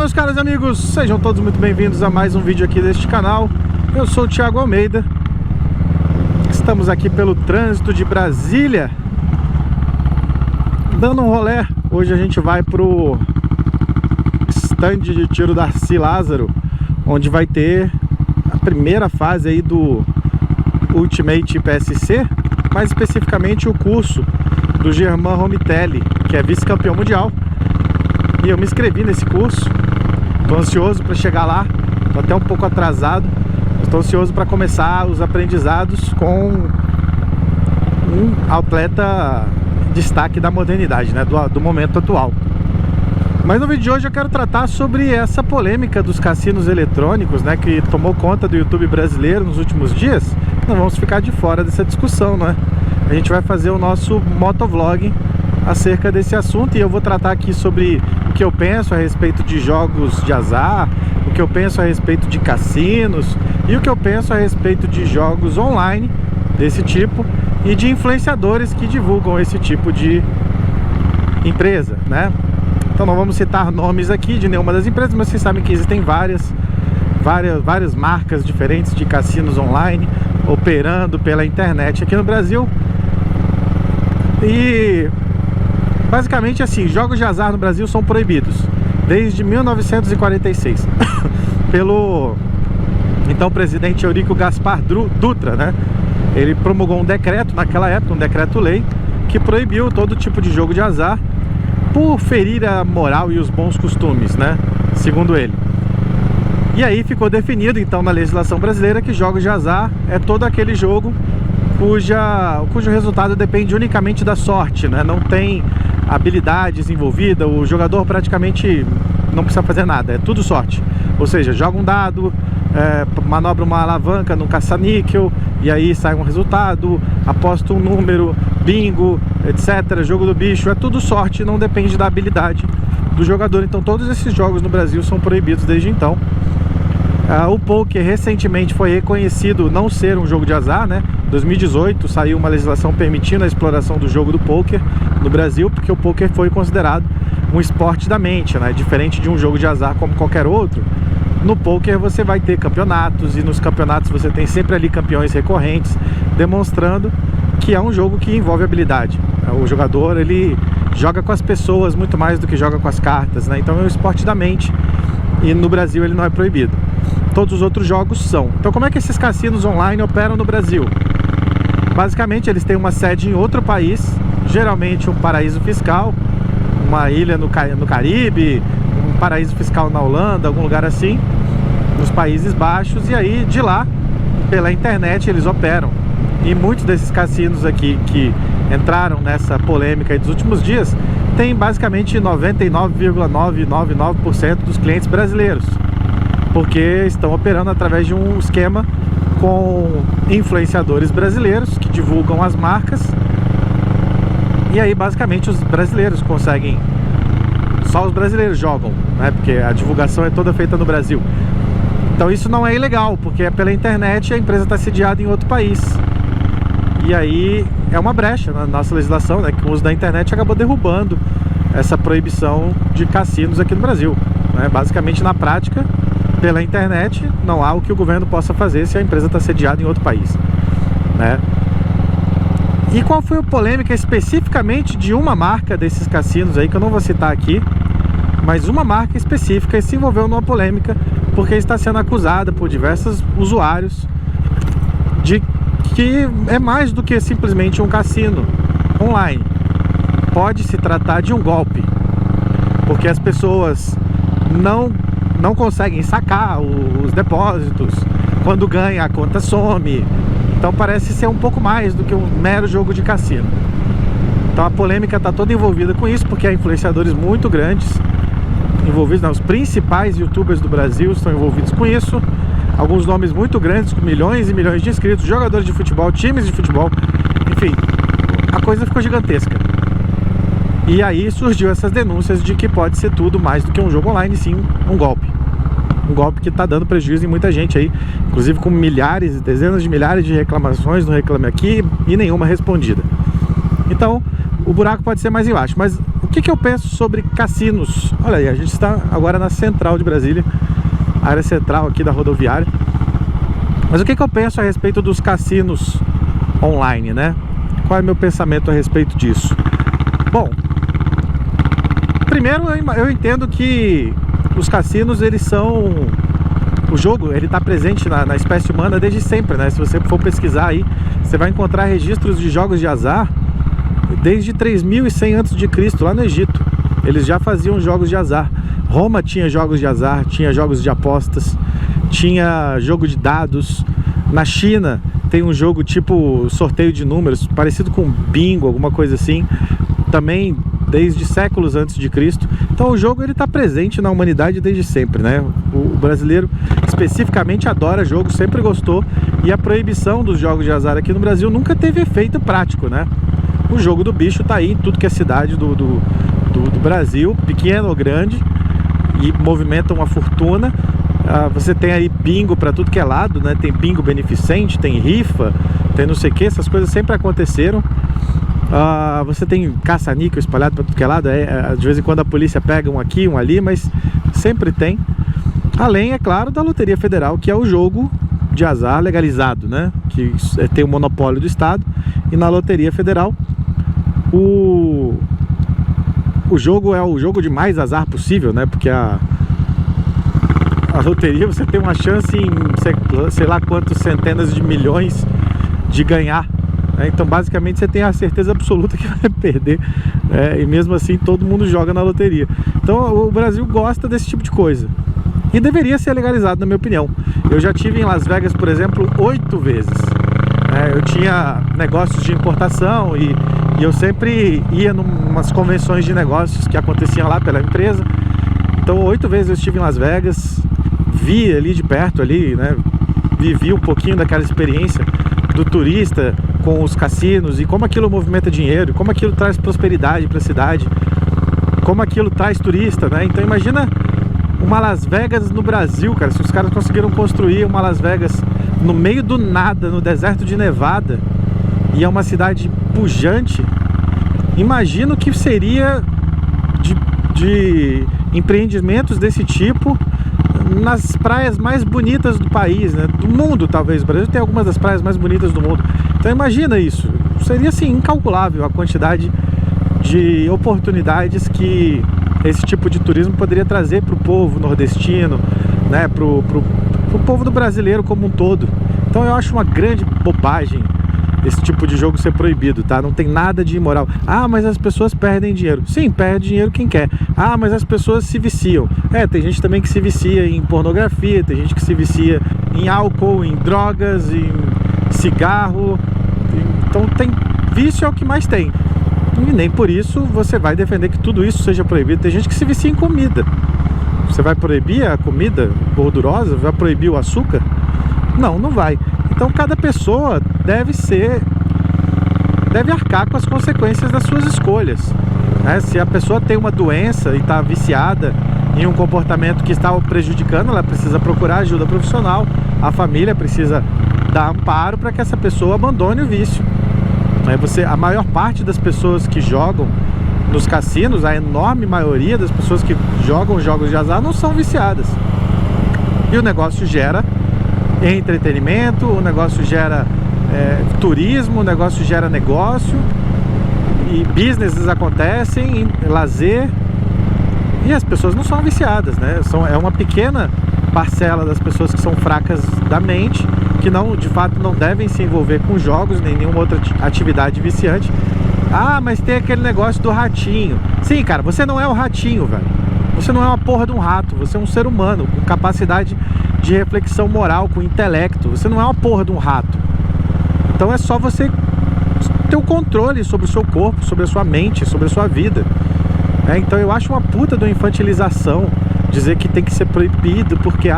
Meus caros amigos, sejam todos muito bem-vindos a mais um vídeo aqui deste canal. Eu sou o Thiago Almeida. Estamos aqui pelo trânsito de Brasília, dando um rolê. Hoje a gente vai pro stand de tiro da Darcy Lázaro, onde vai ter a primeira fase aí do Ultimate PSC, mais especificamente o curso do Germán Romitelli, que é vice-campeão mundial. E eu me inscrevi nesse curso. Estou ansioso para chegar lá. Estou até um pouco atrasado. Estou ansioso para começar os aprendizados com um atleta destaque da modernidade, né? do momento atual. Mas no vídeo de hoje eu quero tratar sobre essa polêmica dos cassinos eletrônicos, né, que tomou conta do YouTube brasileiro nos últimos dias. Não vamos ficar de fora dessa discussão, né? A gente vai fazer o nosso motovlog acerca desse assunto e eu vou tratar aqui sobre o que eu penso a respeito de jogos de azar, o que eu penso a respeito de cassinos e o que eu penso a respeito de jogos online desse tipo e de influenciadores que divulgam esse tipo de empresa, né? Então não vamos citar nomes aqui de nenhuma das empresas, mas vocês sabem que existem várias marcas diferentes de cassinos online operando pela internet aqui no Brasil. E basicamente assim, jogos de azar no Brasil são proibidos desde 1946 pelo então presidente Eurico Gaspar Dutra, né? Ele promulgou um decreto naquela época, um decreto-lei, que proibiu todo tipo de jogo de azar por ferir a moral e os bons costumes, né? Segundo ele. E aí ficou definido então na legislação brasileira que jogos de azar é todo aquele jogo cujo resultado depende unicamente da sorte, né? Não tem habilidades envolvidas, o jogador praticamente não precisa fazer nada, é tudo sorte. Ou seja, joga um dado, manobra uma alavanca no caça-níquel e aí sai um resultado, aposta um número, bingo, etc. Jogo do bicho, é tudo sorte, não depende da habilidade do jogador. Então todos esses jogos no Brasil são proibidos desde então. O poker recentemente foi reconhecido não ser um jogo de azar, né? Em 2018 saiu uma legislação permitindo a exploração do jogo do poker no Brasil, porque o poker foi considerado um esporte da mente, né? Diferente de um jogo de azar como qualquer outro. No poker você vai ter campeonatos e nos campeonatos você tem sempre ali campeões recorrentes, demonstrando que é um jogo que envolve habilidade. O jogador, ele joga com as pessoas muito mais do que joga com as cartas, né? Então é um esporte da mente e no Brasil ele não é proibido. Todos os outros jogos são. Então como é que esses cassinos online operam no Brasil? Basicamente eles têm uma sede em outro país, geralmente um paraíso fiscal, uma ilha no Caribe, um paraíso fiscal na Holanda, algum lugar assim, nos Países Baixos, e aí de lá, pela internet, eles operam. E muitos desses cassinos aqui que entraram nessa polêmica aí dos últimos dias tem basicamente 99,999% dos clientes brasileiros, porque estão operando através de um esquema com influenciadores brasileiros que divulgam as marcas. E aí basicamente os brasileiros conseguem, só os brasileiros jogam, né? Porque a divulgação é toda feita no Brasil. Então isso não é ilegal, porque é pela internet e a empresa está sediada em outro país. E aí é uma brecha na nossa legislação, né? Que o uso da internet acabou derrubando essa proibição de cassinos aqui no Brasil, né? Basicamente na prática, pela internet não há o que o governo possa fazer se a empresa está sediada em outro país, né? E qual foi a polêmica especificamente de uma marca desses cassinos aí, que eu não vou citar aqui, mas uma marca específica se envolveu numa polêmica porque está sendo acusada por diversos usuários de que é mais do que simplesmente um cassino online. Pode se tratar de um golpe, porque as pessoas não conseguem sacar os depósitos, quando ganha a conta some. Então parece ser um pouco mais do que um mero jogo de cassino. Então a polêmica está toda envolvida com isso, porque há influenciadores muito grandes envolvidos, os principais youtubers do Brasil estão envolvidos com isso. Alguns nomes muito grandes, com milhões e milhões de inscritos, jogadores de futebol, times de futebol, enfim, a coisa ficou gigantesca. E aí surgiu essas denúncias de que pode ser tudo mais do que um jogo online, sim, um golpe. Um golpe que está dando prejuízo em muita gente aí, inclusive com milhares, dezenas de milhares de reclamações no Reclame Aqui e nenhuma respondida. Então, o buraco pode ser mais embaixo. Mas o que eu penso sobre cassinos? Olha aí, a gente está agora na central de Brasília, área central aqui da rodoviária. Mas o que eu penso a respeito dos cassinos online, né? Qual é o meu pensamento a respeito disso? Bom, primeiro eu entendo que os cassinos, eles são... O jogo, ele está presente na espécie humana desde sempre, né? Se você for pesquisar aí, você vai encontrar registros de jogos de azar desde 3100 a.C., lá no Egito. Eles já faziam jogos de azar. Roma tinha jogos de azar, tinha jogos de apostas, tinha jogo de dados. Na China tem um jogo tipo sorteio de números, parecido com bingo, alguma coisa assim, também desde séculos antes de Cristo. Então o jogo, ele está presente na humanidade desde sempre, né? O brasileiro especificamente adora jogo, sempre gostou, e a proibição dos jogos de azar aqui no Brasil nunca teve efeito prático, né? O jogo do bicho tá aí em tudo que é cidade do Brasil, pequeno ou grande, e movimenta uma fortuna. Você tem aí bingo para tudo que é lado, né? Tem bingo beneficente, tem rifa, tem não sei o que, essas coisas sempre aconteceram. Você tem caça-níquel espalhado para tudo que é lado. De vez em quando a polícia pega um aqui, um ali, mas sempre tem. Além, é claro, da Loteria Federal, que é o jogo de azar legalizado, né? Que tem o monopólio do Estado. E na Loteria Federal, o jogo é o jogo de mais azar possível, né? Porque a loteria, você tem uma chance em sei lá quantos centenas de milhões de ganhar. Então basicamente você tem a certeza absoluta que vai perder, e mesmo assim todo mundo joga na loteria. Então o Brasil gosta desse tipo de coisa e deveria ser legalizado, na minha opinião. Eu já tive em Las Vegas, por exemplo, 8 vezes. Eu tinha negócios de importação e eu sempre ia em umas convenções de negócios que aconteciam lá pela empresa. Então 8 vezes eu estive em Las Vegas, vi ali de perto ali, né? Vivi um pouquinho daquela experiência do turista com os cassinos e como aquilo movimenta dinheiro, como aquilo traz prosperidade para a cidade, como aquilo traz turista, né? Então imagina uma Las Vegas no Brasil, cara. Se os caras conseguiram construir uma Las Vegas no meio do nada, no deserto de Nevada, e é uma cidade pujante, imagina o que seria de empreendimentos desse tipo nas praias mais bonitas do país, né? Do mundo, talvez. O Brasil tem algumas das praias mais bonitas do mundo. Então imagina isso. Seria assim incalculável a quantidade de oportunidades que esse tipo de turismo poderia trazer para o povo nordestino, né? Para o povo do brasileiro como um todo. Então eu acho uma grande bobagem esse tipo de jogo ser proibido, tá? Não tem nada de imoral. Mas as pessoas perdem dinheiro. Sim, perde dinheiro quem quer. Mas as pessoas se viciam. Tem gente também que se vicia em pornografia, tem gente que se vicia em álcool, em drogas, em cigarro. Então vício é o que mais tem. E nem por isso você vai defender que tudo isso seja proibido. Tem gente que se vicia em comida. Você vai proibir a comida gordurosa? Vai proibir o açúcar? Não, não vai. Então cada pessoa deve arcar com as consequências das suas escolhas, né? Se a pessoa tem uma doença e está viciada em um comportamento que está o prejudicando, ela precisa procurar ajuda profissional. A família precisa dar amparo para que essa pessoa abandone o vício. A maior parte das pessoas que jogam nos cassinos, a enorme maioria das pessoas que jogam jogos de azar não são viciadas. E o negócio gera entretenimento, o negócio gera turismo, o negócio gera negócio, e businesses acontecem, lazer, e as pessoas não são viciadas, né? É uma pequena parcela das pessoas que são fracas da mente, que não, de fato não devem se envolver com jogos nem nenhuma outra atividade viciante. Mas tem aquele negócio do ratinho. Sim, cara, você não é o ratinho, velho. Você não é uma porra de um rato. Você é um ser humano com capacidade de reflexão moral, com intelecto. Você não é uma porra de um rato. Então é só você ter o controle sobre o seu corpo, sobre a sua mente, sobre a sua vida. Então eu acho uma puta de uma infantilização dizer que tem que ser proibido porque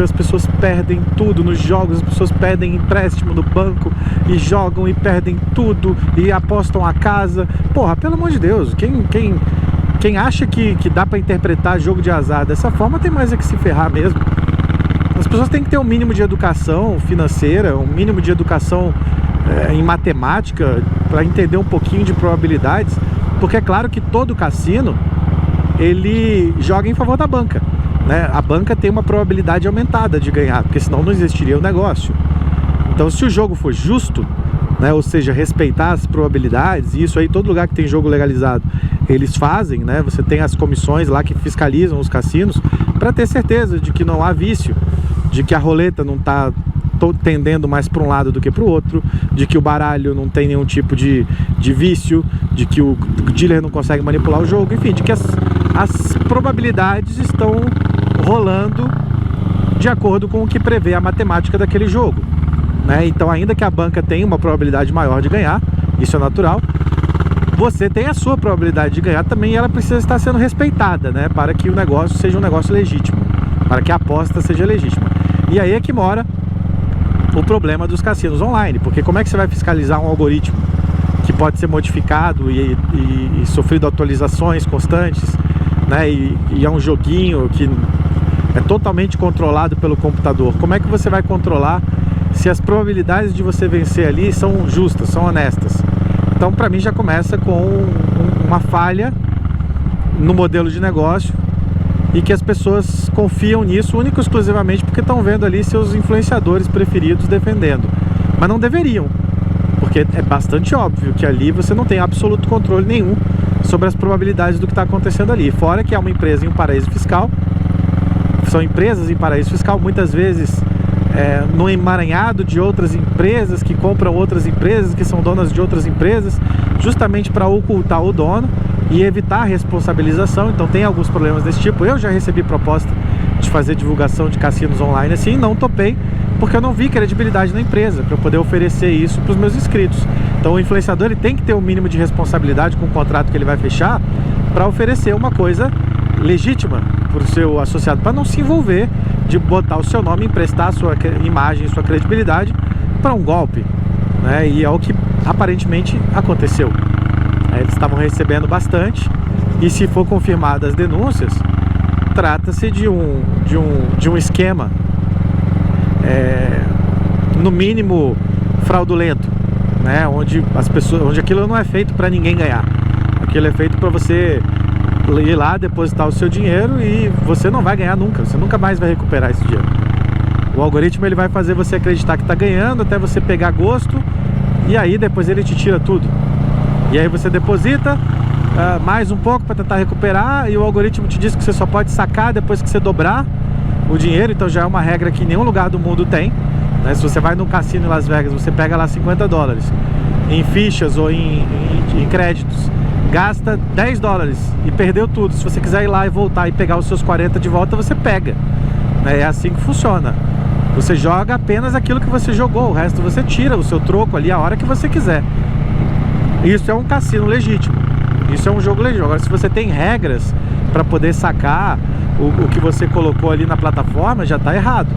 as pessoas perdem tudo nos jogos, as pessoas pedem empréstimo no banco e jogam e perdem tudo e apostam a casa. Porra, pelo amor de Deus, quem acha que dá pra interpretar jogo de azar dessa forma tem mais é que se ferrar mesmo. As pessoas têm que ter um mínimo de educação financeira, um mínimo de educação em matemática, para entender um pouquinho de probabilidades. Porque é claro que todo cassino, ele joga em favor da banca, né? A banca tem uma probabilidade aumentada de ganhar, porque senão não existiria o negócio. Então, se o jogo for justo, né, ou seja, respeitar as probabilidades, e isso aí todo lugar que tem jogo legalizado eles fazem, né? Você tem as comissões lá que fiscalizam os cassinos para ter certeza de que não há vício, de que a roleta não está tendendo mais para um lado do que para o outro, de que o baralho não tem nenhum tipo de vício, de que o dealer não consegue manipular o jogo, enfim, de que as probabilidades estão rolando de acordo com o que prevê a matemática daquele jogo, né? Então, ainda que a banca tenha uma probabilidade maior de ganhar, isso é natural, você tem a sua probabilidade de ganhar também, e ela precisa estar sendo respeitada, né? Para que o negócio seja um negócio legítimo, para que a aposta seja legítima. E aí é que mora o problema dos cassinos online, porque como é que você vai fiscalizar um algoritmo que pode ser modificado e sofrido atualizações constantes, né? E é um joguinho que é totalmente controlado pelo computador. Como é que você vai controlar se as probabilidades de você vencer ali são justas, são honestas? Então, para mim, já começa com uma falha no modelo de negócio, e que as pessoas confiam nisso único e exclusivamente porque estão vendo ali seus influenciadores preferidos defendendo. Mas não deveriam, porque é bastante óbvio que ali você não tem absoluto controle nenhum sobre as probabilidades do que está acontecendo ali. Fora que é uma empresa em um paraíso fiscal, são empresas em paraíso fiscal, muitas vezes no emaranhado de outras empresas que compram outras empresas, que são donas de outras empresas, justamente para ocultar o dono e evitar a responsabilização. Então tem alguns problemas desse tipo. Eu já recebi proposta de fazer divulgação de cassinos online assim, não topei, porque eu não vi credibilidade na empresa para eu poder oferecer isso para os meus inscritos. Então o influenciador, ele tem que ter um mínimo de responsabilidade com o contrato que ele vai fechar para oferecer uma coisa legítima para o seu associado, para não se envolver de botar o seu nome, emprestar a sua imagem, sua credibilidade para um golpe, né? E é o que aparentemente aconteceu. Eles estavam recebendo bastante, e se for confirmadas as denúncias, trata-se de um esquema no mínimo fraudulento, né? Onde aquilo não é feito para ninguém ganhar, aquilo é feito para você ir lá, depositar o seu dinheiro, e você não vai ganhar nunca, você nunca mais vai recuperar esse dinheiro. O algoritmo, ele vai fazer você acreditar que está ganhando até você pegar gosto, e aí depois ele te tira tudo. E aí você deposita mais um pouco para tentar recuperar, e o algoritmo te diz que você só pode sacar depois que você dobrar o dinheiro. Então já é uma regra que nenhum lugar do mundo tem, né? Se você vai no cassino em Las Vegas, você pega lá $50 em fichas ou em créditos, gasta $10 e perdeu tudo. Se você quiser ir lá e voltar e pegar os seus 40 de volta, você pega, né? É assim que funciona. Você joga apenas aquilo que você jogou, o resto você tira o seu troco ali a hora que você quiser. Isso é um cassino legítimo, isso é um jogo legítimo. Agora, se você tem regras para poder sacar o que você colocou ali na plataforma, já está errado,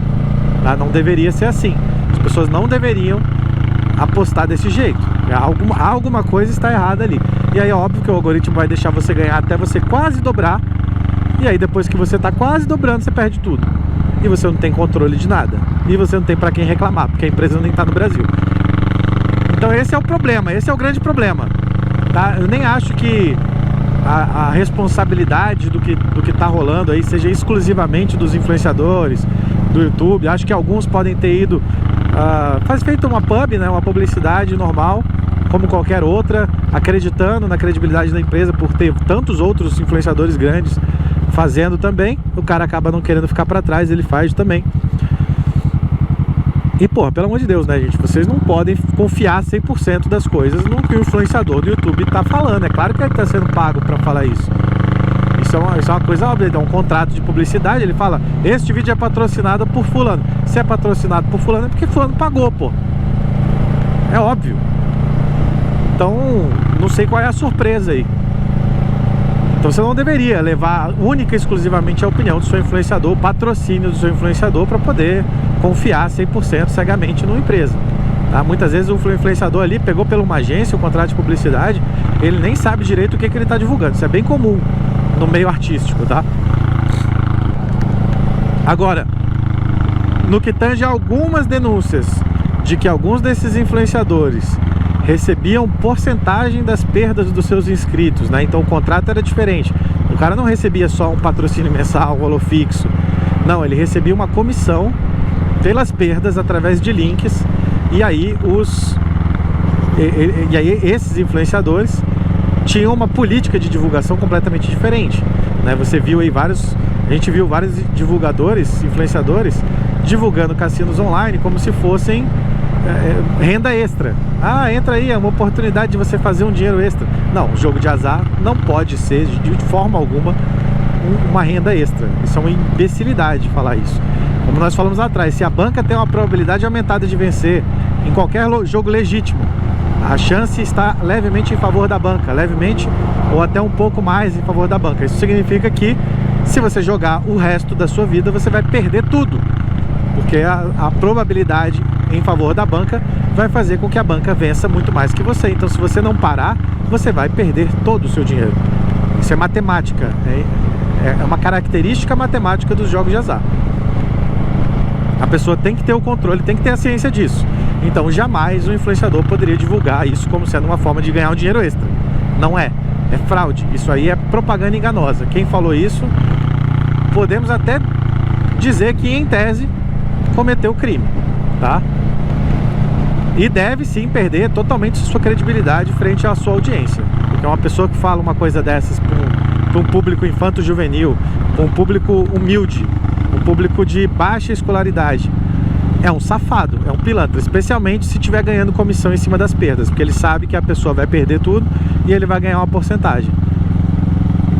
tá? Não deveria ser assim. As pessoas não deveriam apostar desse jeito. Alguma coisa está errada ali. E aí é óbvio que o algoritmo vai deixar você ganhar até você quase dobrar, e aí depois que você está quase dobrando, você perde tudo, e você não tem controle de nada, e você não tem para quem reclamar, porque a empresa nem está no Brasil. Então esse é o problema, esse é o grande problema, tá? Eu nem acho que a responsabilidade do que está rolando aí seja exclusivamente dos influenciadores, do YouTube. Acho que alguns podem ter ido feito uma pub, né, uma publicidade normal, como qualquer outra, acreditando na credibilidade da empresa por ter tantos outros influenciadores grandes fazendo também. O cara acaba não querendo ficar para trás, ele faz também. E porra, pelo amor de Deus, né, gente? Vocês não podem confiar 100% das coisas no que o influenciador do YouTube tá falando. É claro que ele tá sendo pago para falar isso. Isso é uma coisa óbvia. Ele dá um contrato de publicidade, ele fala: este vídeo é patrocinado por fulano. Se é patrocinado por fulano, é porque fulano pagou, pô. É óbvio. Então, não sei qual é a surpresa aí. Então você não deveria levar única e exclusivamente a opinião do seu influenciador, o patrocínio do seu influenciador, para poder confiar 100% cegamente numa empresa, tá? Muitas vezes o influenciador ali pegou pela uma agência o contrato de publicidade, ele nem sabe direito o que ele está divulgando. Isso é bem comum no meio artístico, tá? Agora, no que tange algumas denúncias de que alguns desses influenciadores recebiam porcentagem das perdas dos seus inscritos, né? Então o contrato era diferente. O cara não recebia só um patrocínio mensal, um valor fixo. Não, ele recebia uma comissão pelas perdas através de links. E aí esses influenciadores tinham uma política de divulgação completamente diferente, né? Você viu aí a gente viu vários divulgadores, influenciadores, divulgando cassinos online como se fossem renda extra. Ah, entra aí, é uma oportunidade de você fazer um dinheiro extra. Não, o jogo de azar não pode ser de forma alguma uma renda extra. Isso é uma imbecilidade falar isso. Como nós falamos atrás, se a banca tem uma probabilidade aumentada de vencer em qualquer jogo legítimo, a chance está levemente em favor da banca, levemente ou até um pouco mais em favor da banca. Isso significa que se você jogar o resto da sua vida, você vai perder tudo, porque a probabilidade em favor da banca vai fazer com que a banca vença muito mais que você. Então, se você não parar, você vai perder todo o seu dinheiro. Isso é matemática, é uma característica matemática dos jogos de azar. A pessoa tem que ter o controle, tem que ter a ciência disso. Então jamais o influenciador poderia divulgar isso como sendo uma forma de ganhar um dinheiro extra. Não é fraude. Isso aí é propaganda enganosa. Quem falou isso, podemos até dizer que em tese cometeu crime, tá? E deve sim perder totalmente sua credibilidade frente à sua audiência. Porque uma pessoa que fala uma coisa dessas para um público infanto-juvenil, para um público humilde, um público de baixa escolaridade, é um safado, é um pilantra, especialmente se estiver ganhando comissão em cima das perdas, porque ele sabe que a pessoa vai perder tudo e ele vai ganhar uma porcentagem.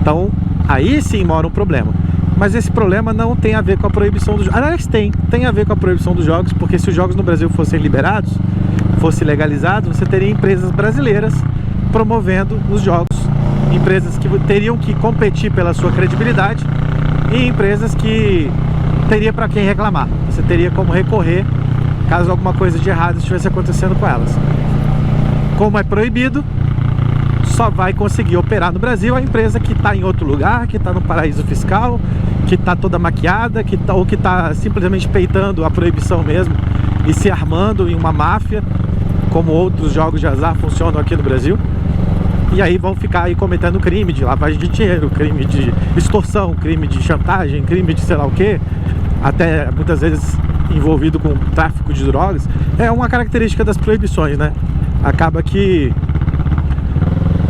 Então, aí sim mora um problema. Mas esse problema não tem a ver com a proibição dos jogos. Aliás, tem a ver com a proibição dos jogos, porque se os jogos no Brasil fossem liberados, fossem legalizados, você teria empresas brasileiras promovendo os jogos, empresas que teriam que competir pela sua credibilidade e empresas que teria para quem reclamar. Você teria como recorrer caso alguma coisa de errado estivesse acontecendo com elas. Como é proibido, só vai conseguir operar no Brasil a empresa que está em outro lugar, que está no paraíso fiscal, que está toda maquiada, ou que está simplesmente peitando a proibição mesmo e se armando em uma máfia, como outros jogos de azar funcionam aqui no Brasil. E aí vão ficar aí cometendo crime de lavagem de dinheiro, crime de extorsão, crime de chantagem, crime de sei lá o que, até muitas vezes envolvido com tráfico de drogas. É uma característica das proibições, né? Acaba que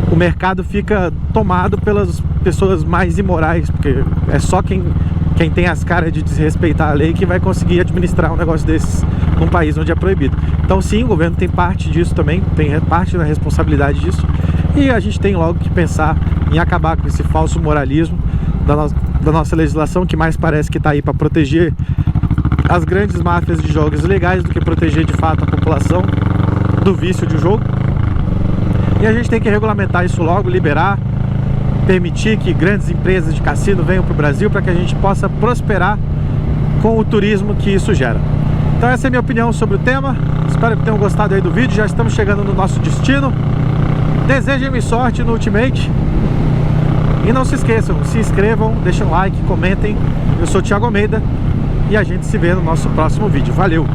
o mercado fica tomado pelas pessoas mais imorais, porque é só quem tem as caras de desrespeitar a lei que vai conseguir administrar um negócio desses num país onde é proibido. Então sim, o governo tem parte disso também, tem parte da responsabilidade disso, e a gente tem logo que pensar em acabar com esse falso moralismo da nossa legislação, que mais parece que está aí para proteger as grandes máfias de jogos legais do que proteger de fato a população do vício de jogo. E a gente tem que regulamentar isso logo, liberar, permitir que grandes empresas de cassino venham para o Brasil para que a gente possa prosperar com o turismo que isso gera. Então essa é a minha opinião sobre o tema. Espero que tenham gostado aí do vídeo. Já estamos chegando no nosso destino. Desejem-me sorte no Ultimate. E não se esqueçam, se inscrevam, deixem um like, comentem. Eu sou o Thiago Almeida e a gente se vê no nosso próximo vídeo. Valeu!